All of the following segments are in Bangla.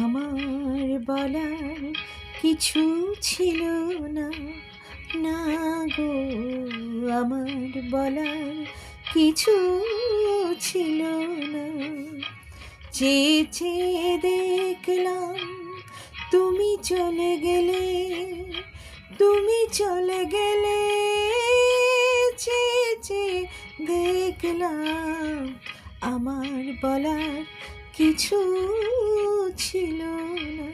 আমার বলার কিছু ছিল না, না গো, আমার বলার কিছু ছিল না। চেয়ে চেয়ে দেখলাম তুমি চলে গেলে, তুমি চলে গেলে। চেয়ে চেয়ে দেখলাম আমার বলার কিছু ছিল না।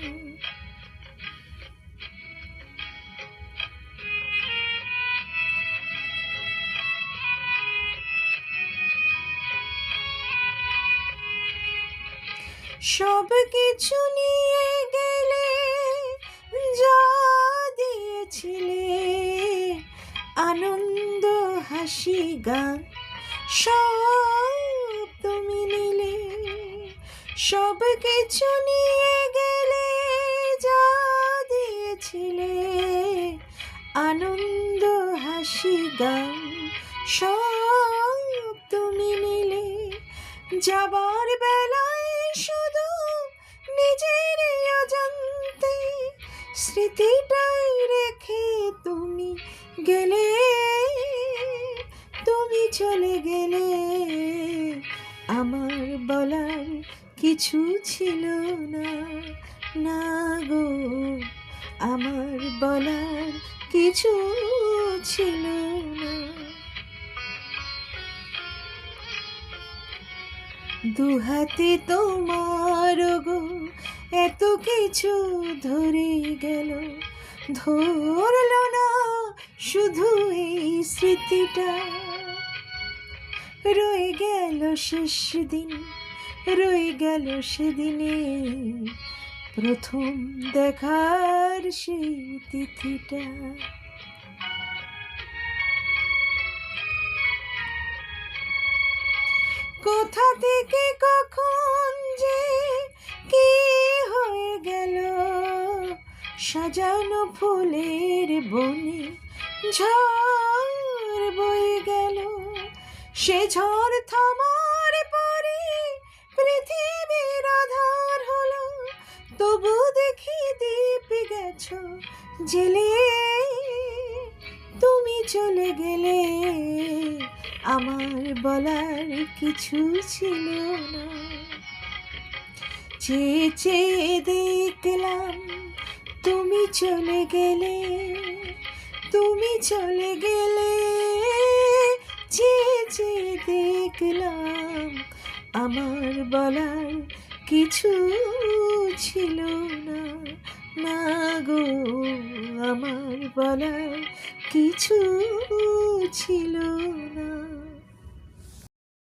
সব কিছু নিয়ে গেলে, যা দিয়েছিলে আনন্দ হাসি গান, সব তুমি নিলে। সব কিছু নিয়ে গেলে, যা দিয়েছিলে আনন্দ হাসি গান, সব তুমি নিলে। যাবার বেলায় শুধু নিজের অজান্তে স্মৃতিটাই রেখে তুমি গেলে, তুমি চলে গেলে। আমার বলার কিছু ছিল না, না গো, আমার বলার কিছু ছিল না। দুহাতে তোমার গো এত কিছু ধরে গেল, ধরল না শুধু এই স্মৃতিটা। রয়ে গেল শেষ দিন, রয়ে গেল সেদিনে প্রথম দেখার সেই তিথিটা। কোথা থেকে কখন যে কি হয়ে গেল, সাজানো ফুলের বনে ঝড় বয়ে গেল। সে ঝড় থামার পরে পৃথিবীর আধার হলো, তবু দেখি দীপ গেছো জেলে। তুমি চলে গেলে আমার বলার কিছু ছিল না। চেয়ে চেয়ে দেখলাম তুমি চলে গেলে, তুমি চলে গেলে। চেয়ে চেয়ে দেখলাম আমার বলার কিছু ছিল না, না গো, আমার বলার কিছু ছিল না।